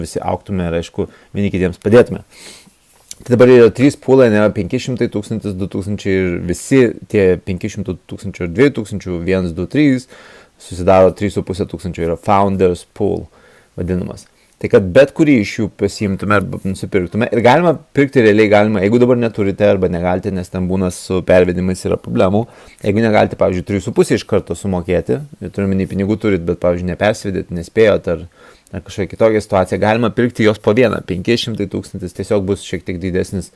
visi auktume ir, aišku, vieni kitiems padėtume. Tai dabar yra 3 poolai, ne 500, 1000, 2000 ir visi tie 500, 1000 ir 2000, 1, 2, 3 susidaro 3500 yra founders pool vadinamas. Tai kad bet kurį iš jų pasiimtume arba nusipirktume ir galima pirkti realiai galima, jeigu dabar neturite arba negalite, nes ten būna su pervedimais yra problemų, jeigu negalite, pavyzdžiui, 3,5 iš karto sumokėti, turime pinigų turit, bet, pavyzdžiui, nepersvedėt, nespėjot ar kažkokia kitokia situacija, galima pirkti jos po vieną, 500 000, tiesiog bus šiek tiek didesnis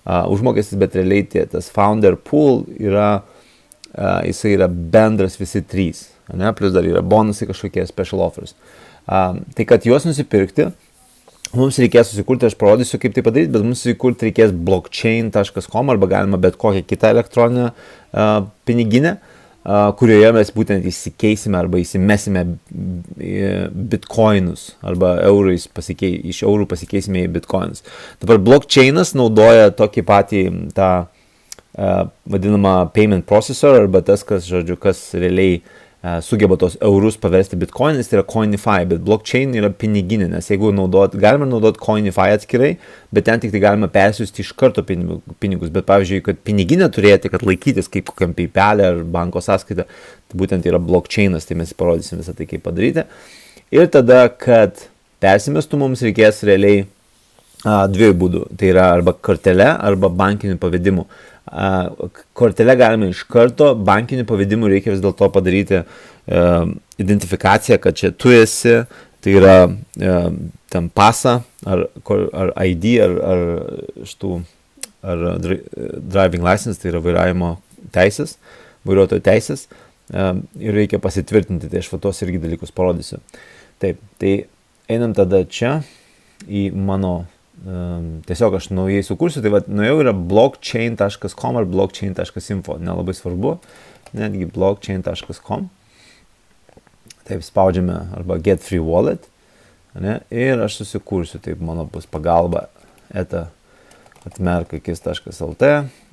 užmokestis, bet realiai tas founder pool yra, jisai yra bendras visi 3, ne? Plus dar yra bonusai kažkokie special offers. Tai kad juos nusipirkti, mums reikės susikurti, aš parodysiu kaip tai padaryti, bet mums susikurti reikės blockchain.com arba galima bet kokią kitą elektroninę piniginę, kurioje mes būtent įsikeisime arba įsimesime bitcoinus arba eurais iš eurų pasikeisime į bitcoinus. Dabar blockchainas naudoja tokį patį tą vadinamą payment processor arba tas, kas realiai sugeba tos eurus paversti bitcoinais, tai yra Coinify, bet blockchain yra piniginė, nes jeigu galima naudoti Coinify atskirai, bet ten tik tai galima persiųsti iš karto pinigus, bet pavyzdžiui, kad piniginę turėti, kad laikytis kaip kokiam PayPal ar banko sąskaitą, tai būtent yra blockchainas, tai mes parodysim visą tai kaip padaryti. Ir tada, kad persimestų, mums reikės realiai 2 būdų, tai yra arba kortele, arba bankinių pavedimų. Kortelę galime iš karto, bankinių pavedimų reikia vis dėlto padaryti identifikaciją, kad čia tu esi, tai yra tam pasą, ar ID, ar driving license, tai yra vairuotojo teisės, ir reikia pasitvirtinti, tai aš tos irgi dalykus parodysiu. Taip, tai einam tada čia į mano tiesiog aš naujai sukursiu, tai nuėjau yra blockchain.com ar blockchain.info, nelabai svarbu, netgi blockchain.com, taip spaudžiame arba get free wallet, ne, ir aš susikursiu, taip mano bus pagalba atmerkakis.lt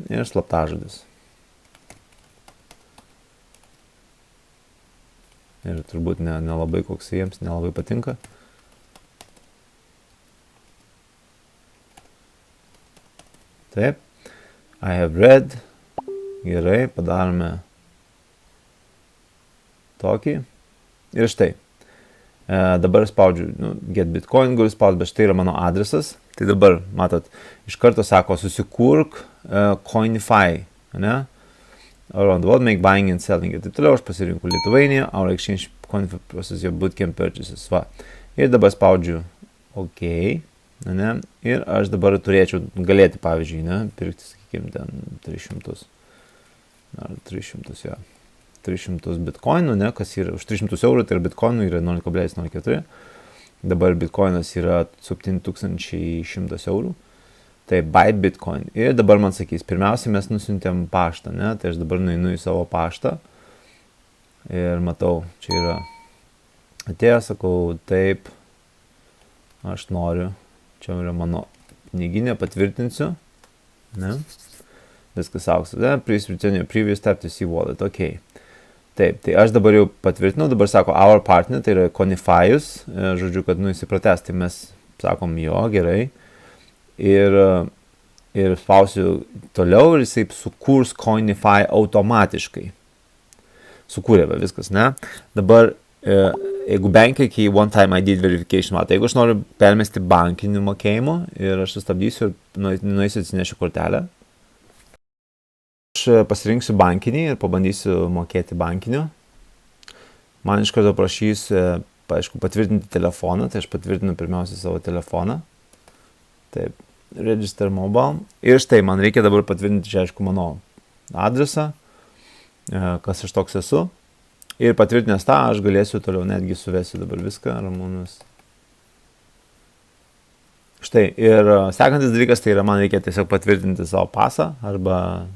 ir slaptažodis. Ir turbūt nelabai koks jiems, nelabai patinka. Taip, I have read, gerai, padarome tokį ir štai, dabar spaudžiu, get bitcoin, galiu spaudžiu, bet štai yra mano adresas, tai dabar, matot, iš karto sako, susikurk Coinify, ne, around the world, make buying and selling, ir taip toliau, aš pasirinku Lithuania, our exchange Coinify process your bootcamp purchases, va, ir dabar spaudžiu OK, ne, ir aš dabar turėčiau galėti, pavyzdžiui, ne, pirkti, sakykime, ten 300 bitcoinų, ne, kas yra už 300 eurų, tai yra bitcoinų yra 0,04, dabar bitcoinas yra 7100 eurų, tai buy bitcoin, ir dabar man sakys, pirmiausia mes nusiuntėm paštą, ne, tai aš dabar nueinu į savo paštą, ir matau, čia yra atėjo, sakau, taip, aš noriu, čia yra mano piniginė, patvirtinsiu, ne, viskas auks, please return your previous step to see wallet, ok. Taip, tai aš dabar jau patvirtinau, dabar sako our partner, tai yra Coinify'us, žodžiu, kad įsiprates, tai mes sakom jo, gerai, ir spausiu toliau ir jisai sukurs Coinify automatiškai. Sukūrė viskas, ne, dabar jeigu bankai iki one time ID verification, tai jeigu aš noriu permesti bankinių mokėjimų ir aš sustabdysiu ir nueisiu atsinešiu kortelę, aš pasirinksiu bankinį ir pabandysiu mokėti bankiniu. Man iš karto prašys, aišku, patvirtinti telefoną, tai aš patvirtinu pirmiausia savo telefoną. Taip, register mobile. Ir štai, man reikia dabar patvirtinti čia, aišku, mano adresą, kas aš toks esu. Ir patvirtinęs tą, aš galėsiu toliau netgi suvesiu dabar viską, Ramūnas. Štai, ir sekantis dalykas, tai yra, man reikia tiesiog patvirtinti savo pasą, arba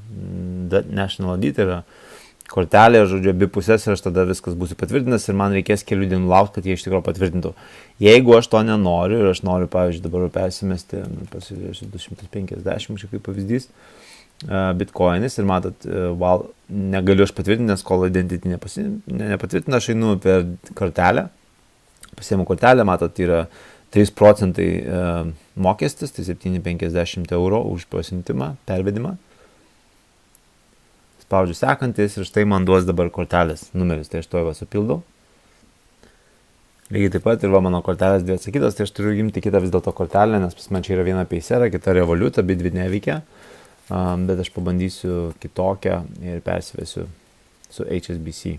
National ID, tai yra kortelė, žodžiu, abi pusės, ir aš tada viskas būsiu patvirtinęs, ir man reikės kelių dienų laukti, kad jie iš tikrųjų patvirtintų. Jeigu aš to nenoriu, ir aš noriu, pavyzdžiui, dabar persimesti, pasižiūrėsiu, 250, čia kaip pavyzdys, bitcoinis, ir matot, negaliu aš patvirtinti, nes kol identity nepatvirtina, aš einu per kortelę, pasiėmu kortelę, matot, yra 3% mokestis, tai 7,50 € už pasiuntimą, pervedimą. Spaudžiu sekantis ir štai man duos dabar kortelės numeris, tai aš to supildau. Lygiai taip pat ir mano kortelės dvi atsakytos, tai aš turiu imti kitą vis dėlto kortelę, nes pas man čia yra viena Paysera, kita Revolut, abi dvi neveikia, bet aš pabandysiu kitokią ir persivesiu su HSBC.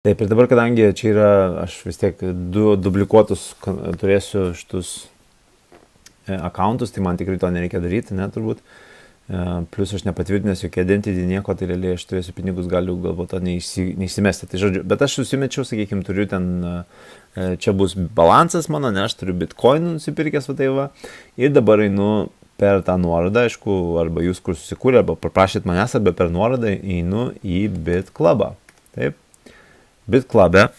Taip, ir dabar, kadangi čia yra, aš vis tiek du duplikuotus turėsiu šitus accountus, tai man tikrai to nereikia daryti, ne, turbūt. Plus aš nepatvirtinęs jokia identity nieko, tai realiai aš turėsiu pinigus, galiu galbūt to neišsimesti. Tai žodžiu, bet aš susimečiau, sakykime, turiu ten, čia bus balansas mano, ne, aš turiu bitcoinų nusipirkęs, va tai va. Ir dabar einu per tą nuorodą, aišku, arba jūs kur susikūrė, arba paprašyt manęs, arba per nuorodą einu į BitClubą. Taip. BitClub'e.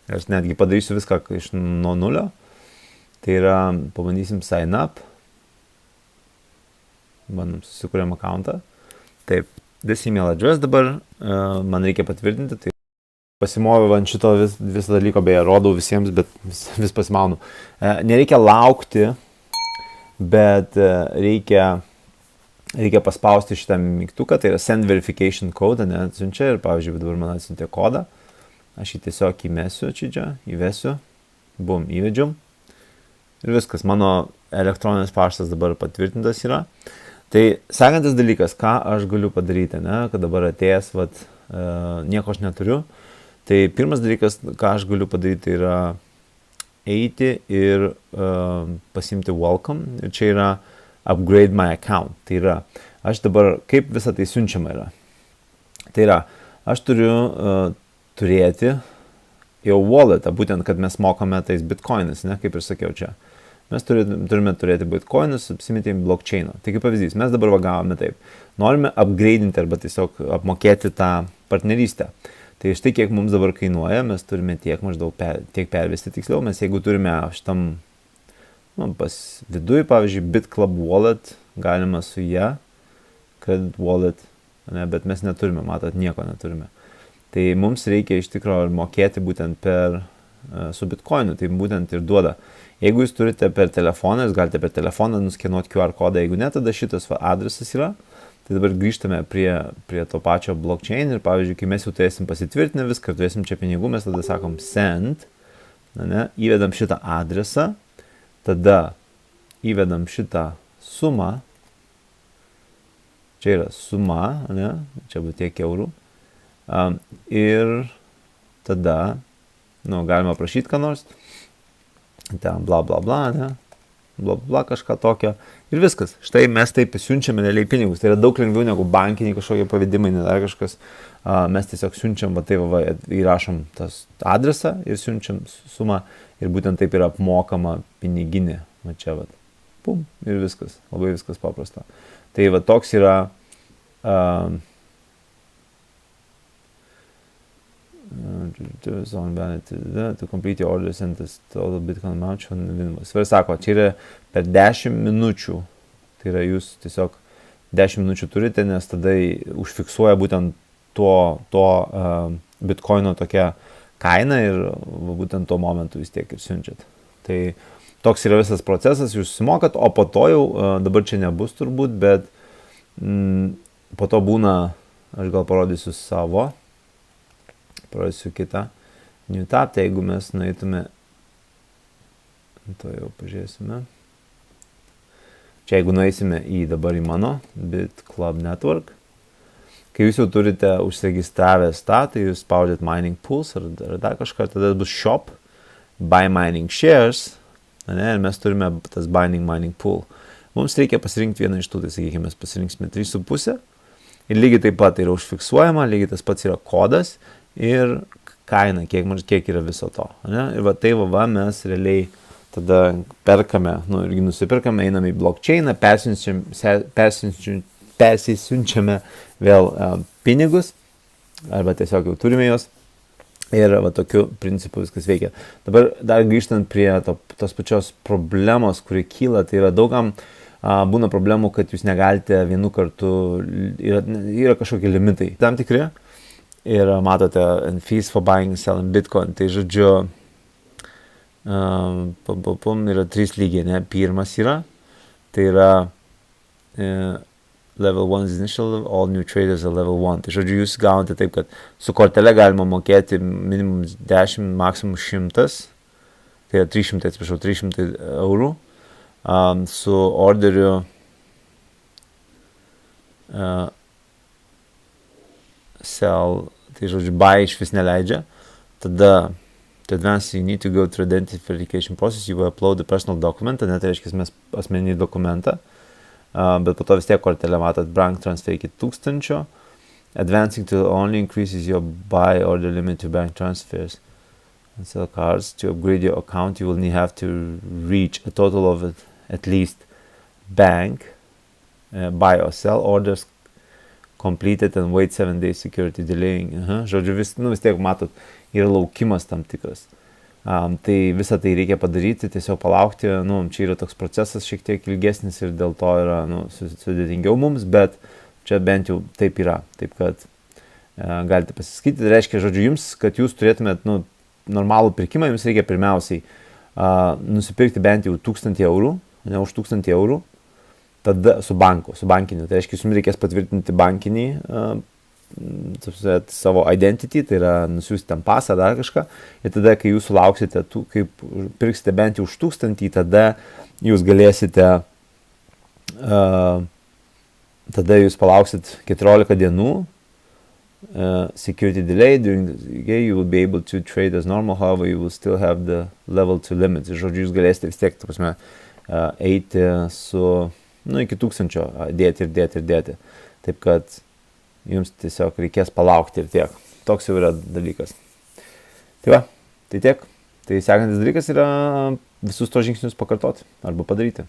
Aš netgi padarysiu viską iš nuo nulio. Tai yra, pabandysim sign up. Bandom susikūrėm accountą. Taip, this email address dabar man reikia patvirtinti. Tai pasimoviau ant šito visą dalyko, beje, rodau visiems, bet vis pasimaunu. Nereikia laukti, bet reikia paspausti šitą mygtuką, tai yra send verification code, neatsiunčia ir, pavyzdžiui, dabar man atsiuntė kodą. Aš jį tiesiog įmesiu čia, įvesiu, bum, įvedžiau. Ir viskas, mano elektroninis paštas dabar patvirtintas yra. Tai sekantis dalykas, ką aš galiu padaryti, ne, kad dabar atėjęs, nieko aš neturiu. Tai pirmas dalykas, ką aš galiu padaryti, yra eiti ir pasimti welcome. Ir čia yra upgrade my account. Tai yra, aš dabar, kaip visą tai siunčiama yra. Tai yra, aš turiu turėti jau walletą, būtent, kad mes mokame tais bitcoinais, ne, kaip ir sakiau čia. Mes turime turėti bitcoinus, apsimetėm blockchainą. Tai kaip pavyzdys, mes dabar gavome taip. Norime upgrade'inti arba tiesiog apmokėti tą partnerystę. Tai štai kiek mums dabar kainuoja, mes turime tiek maždaug tiek pervesti tiksliau. Mes jeigu turime šitam pas viduj, pavyzdžiui, BitClub wallet, galima su ją, credit wallet, ne, bet mes neturime, matot, nieko neturime. Tai mums reikia iš tikrųjų mokėti būtent su bitcoinu, tai būtent ir duoda. Jeigu jūs turite per telefoną, jūs galite per telefoną nuskenuoti QR kodą, jeigu ne, tada šitas adresas yra. Tai dabar grįžtame prie to pačio blockchain ir, pavyzdžiui, kai mes jau turėsim pasitvirtinę viską, turėsim čia pinigų, mes tada sakom send, ne, įvedam šitą adresą, tada įvedam šitą sumą, čia yra suma, ne, čia būtų tiek eurų, ir tada, galima prašyti ką nors, ten bla bla bla, ne, bla bla kažką tokio ir viskas. Štai mes taip siunčiame realiai pinigus. Tai yra daug lengviau negu bankiniai kažkokie pavedimai, ne dar kažkas. Mes tiesiog siunčiam, įrašom tas adresą ir siunčiam sumą ir būtent taip yra apmokama piniginė. Va čia, pum, ir viskas. Labai viskas paprasta. Tai toks yra to complete your orders and the total Bitcoin amount shown in the minimum. Svarbiausia, sako, čia yra per 10 minučių. Tai yra jūs tiesiog 10 minučių turite, nes tada užfiksuoja būtent to Bitcoino tokia kaina ir būtent tuo momentu vis tiek ir siunčiat. Tai toks yra visas procesas, jūs susimokat, o po to jau, dabar čia nebus turbūt, bet po to būna, aš gal parodysiu savo, parodysiu kitą new tab, tai jeigu mes nueitume, to jau pažiūrėsime. Čia jeigu nueisime dabar į mano BitClub Network, kai jūs jau turite užsiregistravęs tą, tai jūs spaudėt mining pools ar dar kažką, tada bus shop, buy mining shares, ne, ir mes turime tas mining pool. Mums reikia pasirinkti vieną iš tų, tai sakykime, mes pasirinksime 3,5 ir lygiai taip pat yra užfiksuojama, lygiai tas pats yra kodas ir kaina, kiek yra viso to. Ne? Ir tai mes realiai tada perkame, irgi nusipirkame, einame į blockchainą, persisiunčiame vėl pinigus, arba tiesiog jau turime juos. Ir tokiu principu viskas veikia. Dabar dar grįžtant prie tos pačios problemos, kuri kyla, tai yra daugam būna problemų, kad jūs negalite vienu kartu, yra kažkokie limitai tam tikri. Ir matote, and fees for buying and selling Bitcoin. Tai žodžiu, Yra 3 lygiai, ne? Pirmas yra, tai yra level 1 is initial, all new traders are level 1. Tai žodžiu, jūs gaunate taip, kad su kortele galima mokėti minimum 10, maksimum 100, tai yra 300 eurų. Su orderiu sell, tai žodžiu, buy iš vis neleidžia. Tada to advance, you need to go through identification process, you will upload the personal document, tai reiškia mes asmeninį dokumentą, bet po to vis tiek kortelę matot, bank transfer iki 1000, advancing to only increases your buy order limit to bank transfers and sell cards. To upgrade your account, you will have to reach a total of at least bank, buy or sell orders completed and wait 7 days security delaying. Žodžiu, vis tiek matot, yra laukimas tam tikras. Tai visą tai reikia padaryti, tiesiog palaukti, čia yra toks procesas šiek tiek ilgesnis ir dėl to yra sudėtingiau mums, bet čia bent jau taip yra. Taip kad galite pasiskaityti, tai reiškia, žodžiu, jums, kad jūs turėtumėt normalų pirkimą, jums reikia pirmiausiai nusipirkti bent jau 1000 eurų, ne už 1000 eurų, tada su bankiniu. Tai reiškia, jums reikės patvirtinti bankinį savo identity, tai yra nusiųsti ten pasą ar dar kažką. Ir tada, kai jūs sulauksite, kaip pirksite bent jau už 1000, tada jūs galėsite, tada jūs palauksit 14 dienų, security delay, during the day you will be able to trade as normal, however you will still have the level 2 limits. Žodžiu, jūs galėsite vis tiek, ta prasme, eiti su iki 1000 dėti. Taip kad jums tiesiog reikės palaukti ir tiek. Toks jau yra dalykas. Tai va, tai tiek. Tai sekantis dalykas yra visus tos žingsnius pakartoti arba padaryti.